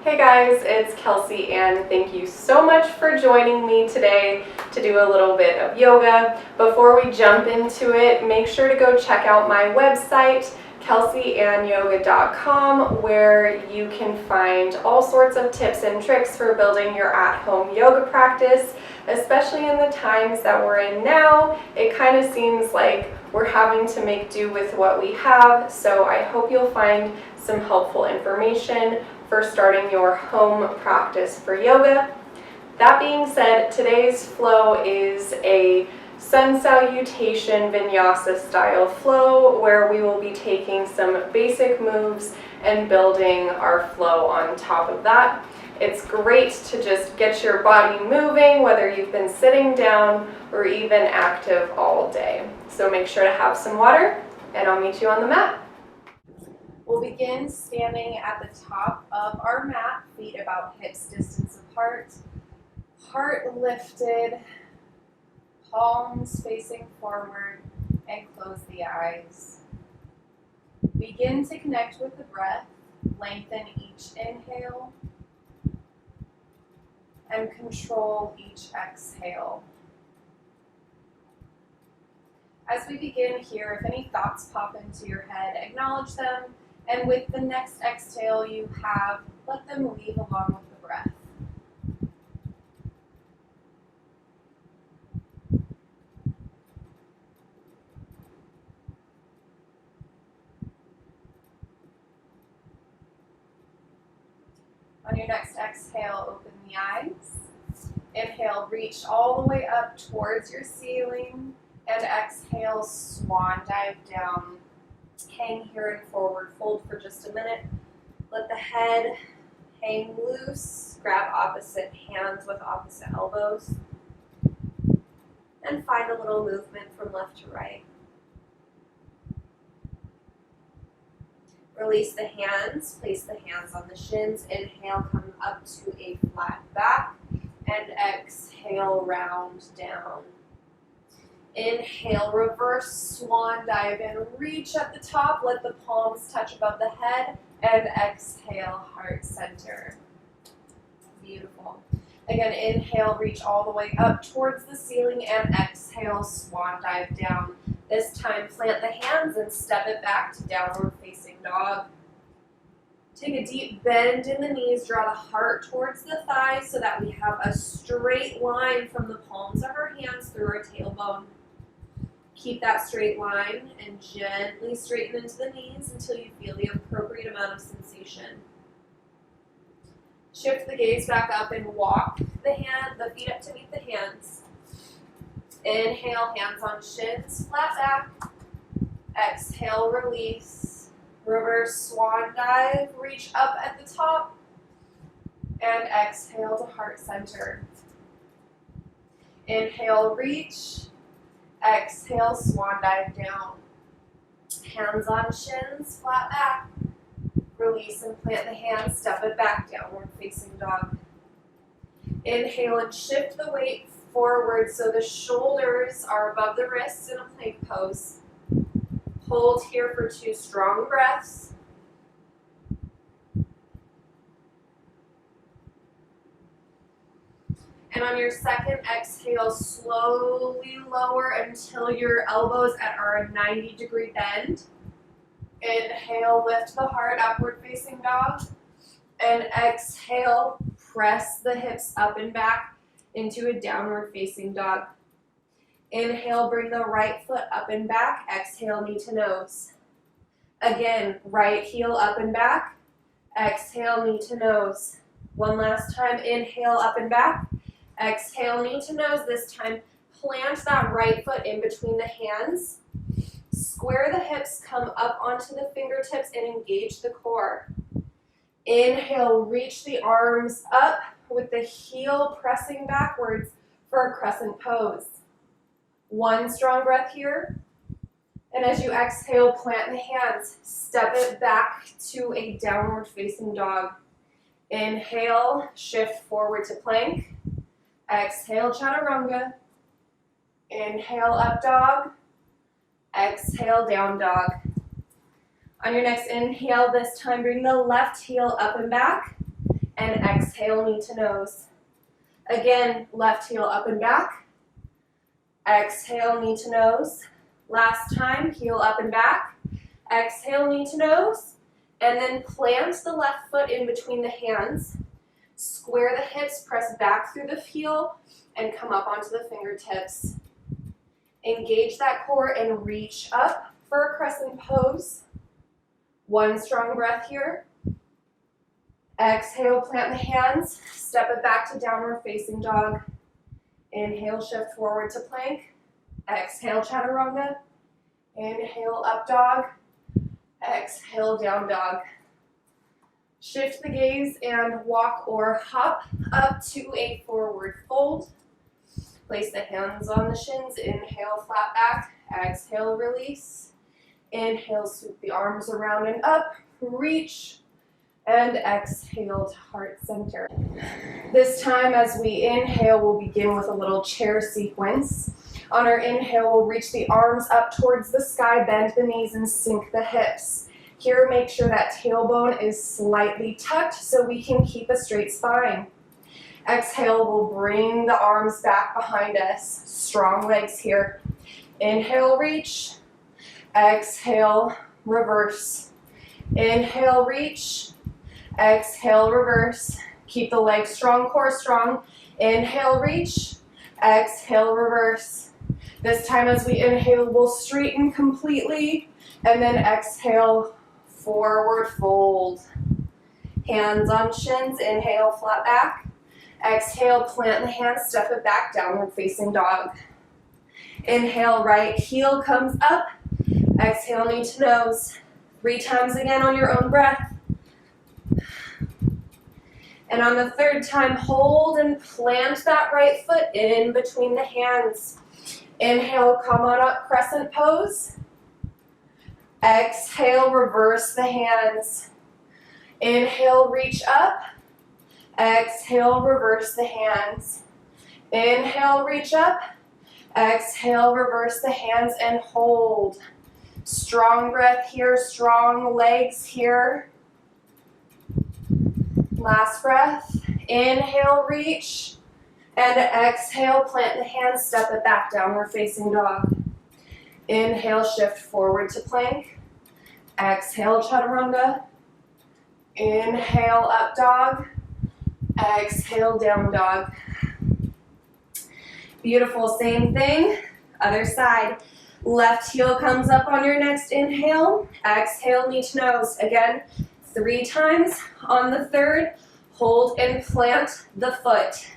Hey guys, it's Kelsey and thank you so much for joining me today to do a little bit of yoga. Before we jump into it, make sure to go check out my website, kelseyandyoga.com, where you can find all sorts of tips and tricks for building your at-home yoga practice, especially in the times that we're in now. It kind of seems like we're having to make do with what we have, so I hope you'll find some helpful information for starting your home practice for yoga. That being said, today's flow is a sun salutation vinyasa style flow where we will be taking some basic moves and building our flow on top of that. It's great to just get your body moving, whether you've been sitting down or even active all day. So make sure to have some water, and I'll meet you on the mat. We'll begin standing at the top of our mat, feet about hips distance apart, heart lifted, palms facing forward, and close the eyes. Begin to connect with the breath, lengthen each inhale, and control each exhale. As we begin here, if any thoughts pop into your head, acknowledge them, and with the next exhale you have, let them leave along with the breath. On your next exhale, open the eyes. Inhale, reach all the way up towards your ceiling, and exhale, swan dive down. Hang here in forward fold for just a minute. Let the head hang loose. Grab opposite hands with opposite elbows. And find a little movement from left to right. Release the hands. Place the hands on the shins. Inhale, come up to a flat back. And exhale, round down. Inhale, reverse swan dive in, reach at the top, let the palms touch above the head, and exhale, heart center. Beautiful. Again, inhale, reach all the way up towards the ceiling, and exhale, swan dive down. This time, plant the hands and step it back to downward facing dog. Take a deep bend in the knees, draw the heart towards the thighs so that we have a straight line from the palms of our hands through our tailbone. Keep that straight line and gently straighten into the knees until you feel the appropriate amount of sensation. Shift the gaze back up and walk the feet up to meet the hands. Inhale, hands on shins, flat back. Exhale, release. Reverse swan dive, reach up at the top. And exhale to heart center. Inhale, reach. Exhale, swan dive down. Hands on shins, flat back. Release and plant the hands, step it back, downward facing dog. Inhale and shift the weight forward so the shoulders are above the wrists in a plank pose. Hold here for 2 strong breaths. And on your second exhale, slowly lower until your elbows are a 90-degree bend. Inhale, lift the heart, upward facing dog. And exhale, press the hips up and back into a downward facing dog. Inhale, bring the right foot up and back. Exhale, knee to nose. Again, right heel up and back. Exhale, knee to nose. One last time, inhale, up and back. Exhale, knee to nose. This time, plant that right foot in between the hands. Square the hips, come up onto the fingertips, and engage the core. Inhale, reach the arms up with the heel pressing backwards for a crescent pose. One strong breath here. And as you exhale, plant the hands. Step it back to a downward facing dog. Inhale, shift forward to plank. Exhale, chaturanga. Inhale, up dog. Exhale, down dog. On your next inhale, this time bring the left heel up and back. and exhale, knee to nose. Again, left heel up and back. Exhale, knee to nose. Last time, heel up and back. Exhale, knee to nose. And then plant the left foot in between the hands. Square the hips, press back through the heel, and come up onto the fingertips. Engage that core and reach up for a crescent pose. One strong breath here. Exhale, plant the hands, step it back to downward facing dog. Inhale, shift forward to plank. Exhale, chaturanga. Inhale, up dog. Exhale, down dog. Shift the gaze and walk or hop up to a forward fold. Place the hands on the shins. Inhale, flat back. Exhale, release. Inhale, sweep the arms around and up. Reach. And exhale to heart center. This time as we inhale, we'll begin with a little chair sequence. On our inhale, we'll reach the arms up towards the sky, bend the knees, and sink the hips. Here, make sure that tailbone is slightly tucked so we can keep a straight spine. Exhale, we'll bring the arms back behind us. Strong legs here. Inhale, reach. Exhale, reverse. Inhale, reach. Exhale, reverse. Keep the legs strong, core strong. Inhale, reach. Exhale, reverse. This time as we inhale, we'll straighten completely. And then exhale, forward fold. Hands on shins. Inhale, flat back. Exhale, plant the hands, step it back, downward facing dog. Inhale, right heel comes up. Exhale, knee to nose. 3 times again on your own breath. And on the third time, hold and plant that right foot in between the hands. Inhale, come on up, crescent pose. Exhale, reverse the hands. Inhale, reach up. Exhale, reverse the hands. Inhale, reach up. Exhale, reverse the hands and hold. Strong breath here, strong legs here. Last breath. Inhale, reach. And exhale, plant the hands, step it back, downward facing dog. Inhale, shift forward to plank. Exhale, chaturanga. Inhale, up dog. Exhale, down dog. Beautiful, same thing. Other side. Left heel comes up on your next inhale. Exhale, knee to nose. Again, 3 times. On the third, hold and plant the foot.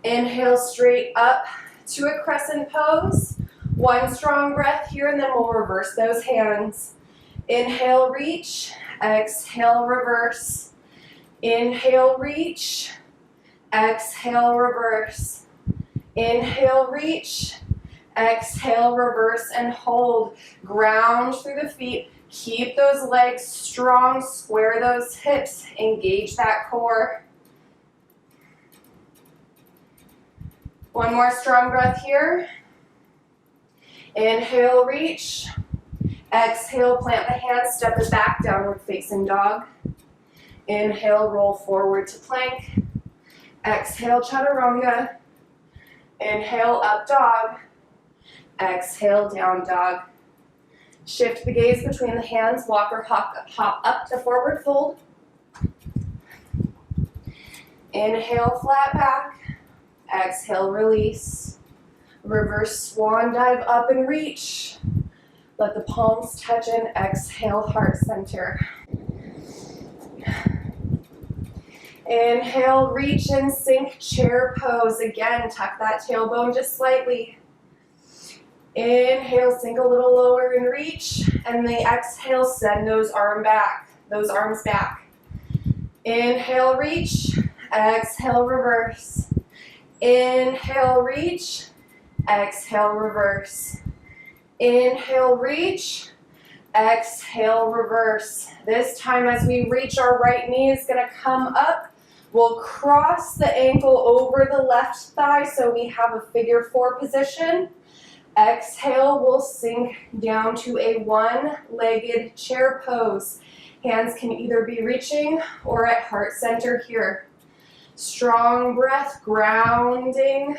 Inhale straight up to a crescent pose. 1 strong breath here, and then we'll reverse those hands. Inhale, reach. Exhale, reverse. Inhale, reach. Exhale, reverse. Inhale, reach. Exhale, reverse, and hold. Ground through the feet. Keep those legs strong. Square those hips. Engage that core. 1 more strong breath here. Inhale, reach. Exhale, plant the hands, step it back, downward facing dog. Inhale, roll forward to plank. Exhale, chaturanga. Inhale, up dog. Exhale, down dog. Shift the gaze between the hands, walk or hop up to forward fold. Inhale, flat back. Exhale, release. Reverse swan dive up and reach. Let the palms touch in. Exhale, heart center. Inhale, reach and sink, chair pose. Again, tuck that tailbone just slightly. Inhale, sink a little lower and reach. And the exhale, send those arms back. Inhale, reach. Exhale, reverse. Inhale, reach. Exhale, reverse. Inhale, reach. Exhale, reverse. This time as we reach, our right knee is going to come up. We'll cross the ankle over the left thigh so we have a figure 4 position. Exhale, we'll sink down to a one-legged chair pose. Hands can either be reaching or at heart center here. Strong breath, grounding.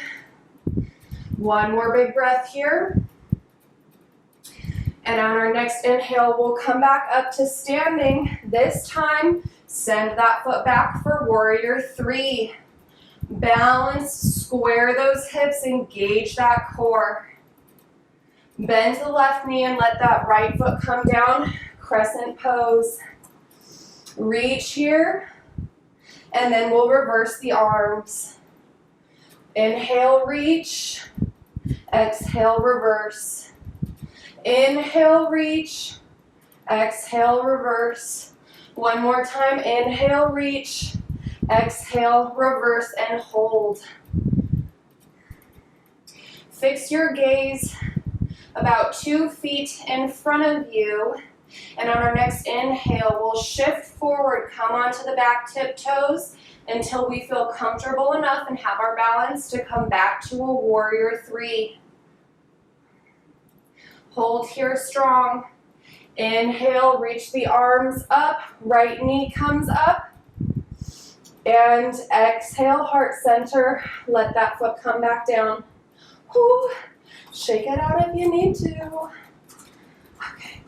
One more big breath here. And on our next inhale, we'll come back up to standing. This time, send that foot back for warrior three. Balance, square those hips, engage that core. Bend the left knee and let that right foot come down, crescent pose. Reach here, and then we'll reverse the arms. Inhale, reach. Exhale, reverse. Inhale, reach. Exhale, reverse. One more time, inhale, reach. Exhale, reverse, and hold. Fix your gaze about 2 feet in front of you. And on our next inhale, we'll shift forward, come onto the back tiptoes until we feel comfortable enough and have our balance to come back to a warrior three. Hold here strong. Inhale, reach the arms up, right knee comes up. And exhale, heart center, let that foot come back down. Whew. Shake it out if you need to. Okay.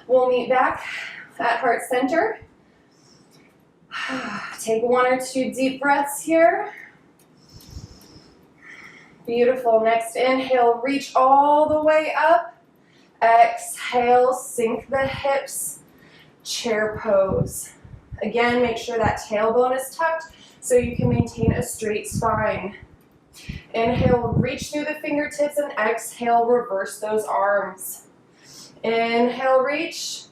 We'll meet back at heart center. Take 1 or 2 deep breaths here. Beautiful. Next inhale, reach all the way up. Exhale, sink the hips, chair pose. Again, make sure that tailbone is tucked so you can maintain a straight spine. Inhale, reach through the fingertips, and exhale, reverse those arms. Inhale, reach.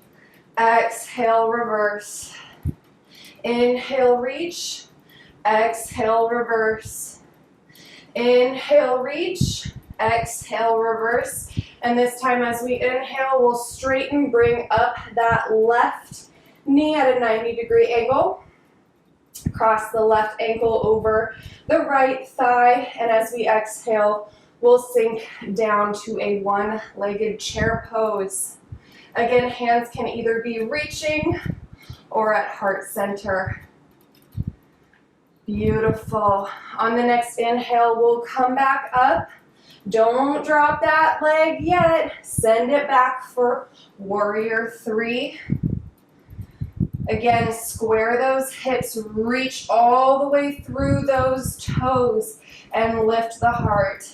Exhale, reverse. Inhale, reach. Exhale, reverse. Inhale, reach. Exhale, reverse. And this time as we inhale, we'll straighten, bring up that left knee at a 90-degree angle. Cross the left ankle over the right thigh, and as we exhale, we'll sink down to a one-legged chair pose. Again, hands can either be reaching or at heart center. Beautiful. On the next inhale, we'll come back up. Don't drop that leg yet. Send it back for warrior three. Again, square those hips, reach all the way through those toes, and lift the heart.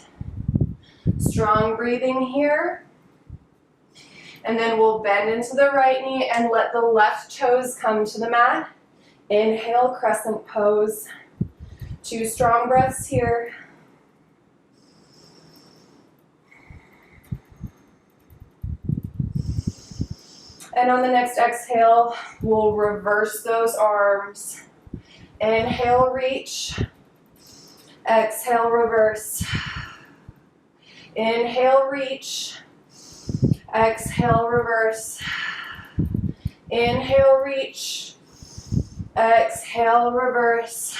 Strong breathing here. And then we'll bend into the right knee and let the left toes come to the mat. Inhale, crescent pose. 2 strong breaths here. And on the next exhale, we'll reverse those arms. Inhale, reach. Exhale, reverse. Inhale, reach. Exhale, reverse. Inhale, reach. Exhale, reverse.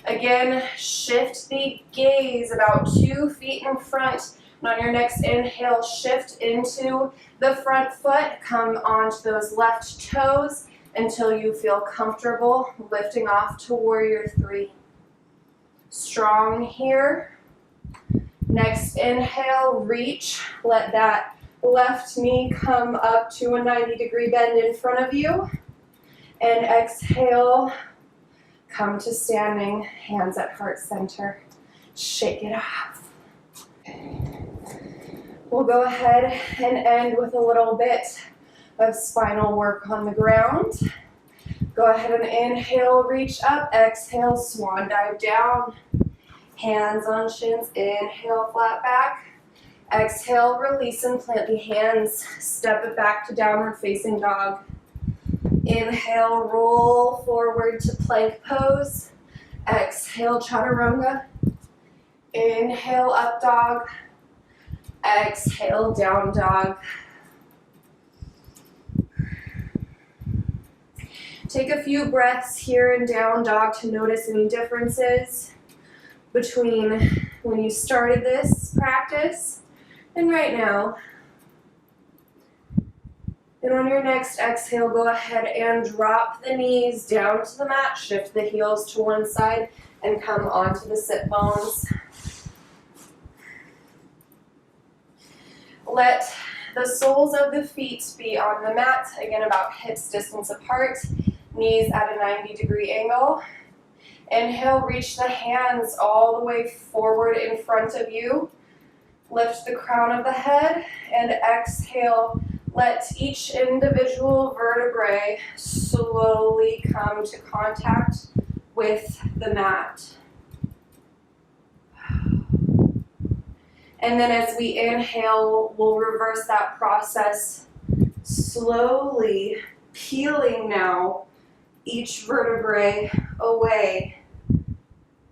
Again, shift the gaze about 2 feet in front. And on your next inhale, shift into the front foot. Come onto those left toes until you feel comfortable lifting off to warrior three. Strong here. Next inhale, reach. Let that left knee come up to a 90-degree bend in front of you. And exhale, come to standing, hands at heart center. Shake it off. We'll go ahead and end with a little bit of spinal work on the ground. Go ahead and inhale, reach up. Exhale, swan dive down. Hands on shins. Inhale, flat back. Exhale, release and plant the hands. Step it back to downward facing dog. Inhale, roll forward to plank pose. Exhale, chaturanga. Inhale, up dog. Exhale, down dog. Take a few breaths here in down dog to notice any differences between when you started this practice and right now. And on your next exhale, go ahead and drop the knees down to the mat, shift the heels to one side, and come onto the sit bones. Let the soles of the feet be on the mat, again about hips distance apart, knees at a 90-degree angle. Inhale, reach the hands all the way forward in front of you. Lift the crown of the head, and exhale. Let each individual vertebrae slowly come to contact with the mat. And then as we inhale, we'll reverse that process, slowly peeling now each vertebrae away,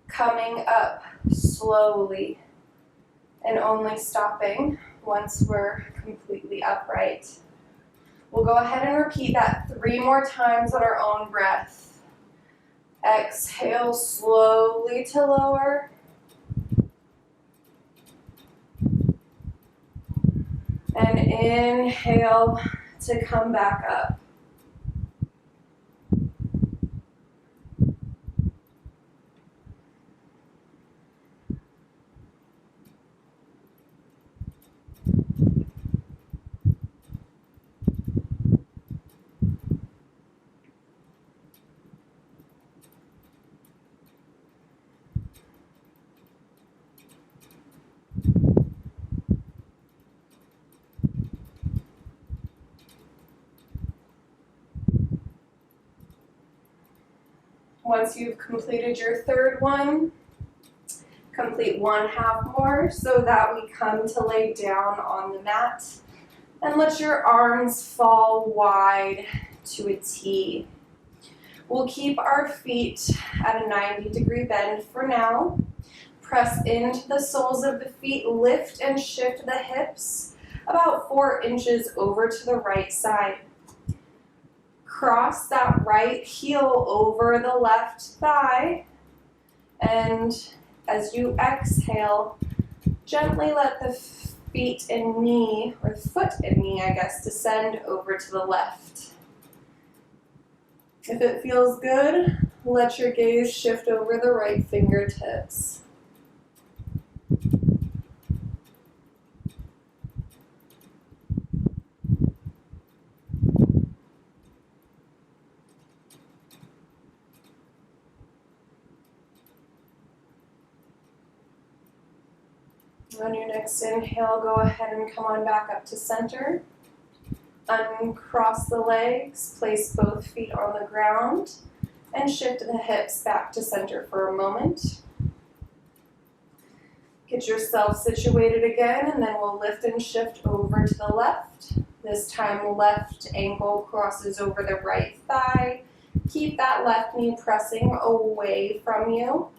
coming up slowly, and only stopping once we're completely upright. We'll go ahead and repeat that 3 more times on our own breath. Exhale slowly to lower. And inhale to come back up. Once you've completed your third one, complete 1/2 more so that we come to lay down on the mat and let your arms fall wide to a T. We'll keep our feet at a 90-degree bend for now. Press into the soles of the feet, lift and shift the hips about 4 inches over to the right side. Cross that right heel over the left thigh, and as you exhale, gently let the feet and knee, or foot and knee, I guess, descend over to the left. If it feels good, let your gaze shift over the right fingertips. On your next inhale, go ahead and come on back up to center. Uncross the legs, place both feet on the ground, and shift the hips back to center for a moment. Get yourself situated again, and then we'll lift and shift over to the left. This time, left ankle crosses over the right thigh. Keep that left knee pressing away from you.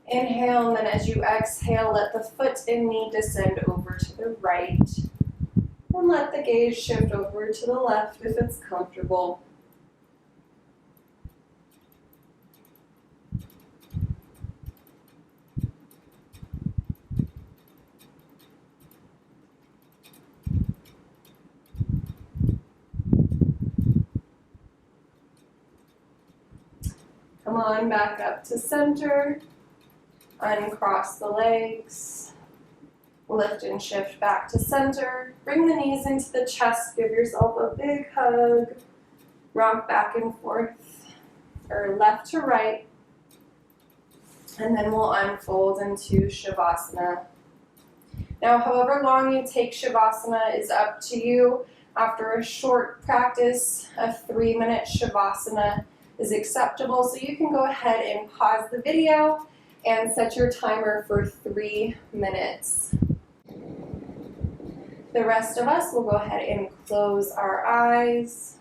Inhale, and then as you exhale, let the foot and knee descend over to the right. And let the gaze shift over to the left if it's comfortable. Come on back up to center. Uncross the legs. Lift and shift back to center. Bring the knees into the chest. Give yourself a big hug. Rock back and forth, or left to right. And then we'll unfold into Shavasana. Now, however long you take Shavasana is up to you. After a short practice, a 3-minute Shavasana is acceptable. So you can go ahead and pause the video and set your timer for 3 minutes. The rest of us will go ahead and close our eyes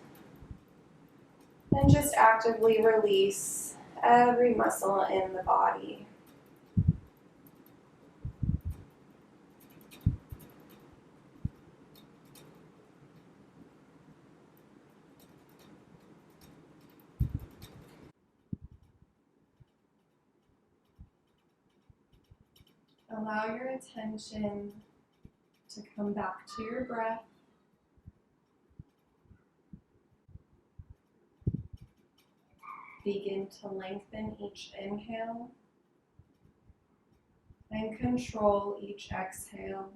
and just actively release every muscle in the body. Allow your attention to come back to your breath. Begin to lengthen each inhale and control each exhale.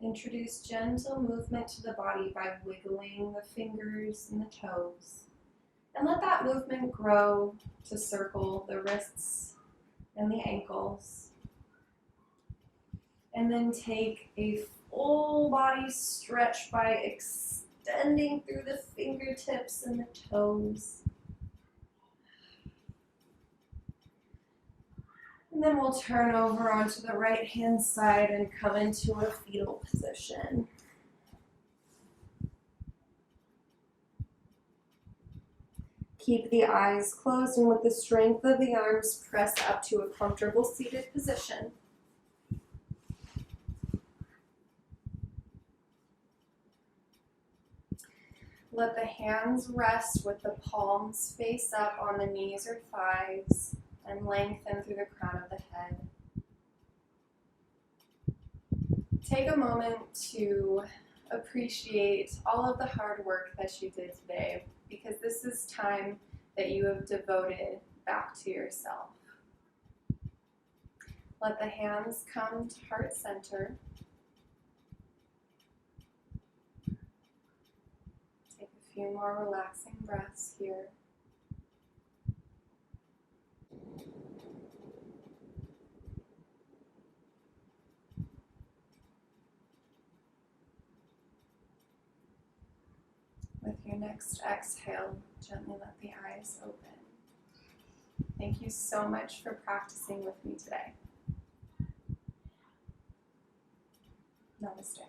Introduce gentle movement to the body by wiggling the fingers and the toes. And let that movement grow to circle the wrists and the ankles. And then take a full body stretch by extending through the fingertips and the toes. And then we'll turn over onto the right hand side and come into a fetal position. Keep the eyes closed and with the strength of the arms, press up to a comfortable seated position. Let the hands rest with the palms face up on the knees or thighs and lengthen through the crown of the head. Take a moment to appreciate all of the hard work that you did today, because this is time that you have devoted back to yourself. Let the hands come to heart center. Take a few more relaxing breaths here. With your next exhale, gently let the eyes open. Thank you so much for practicing with me today. Namaste.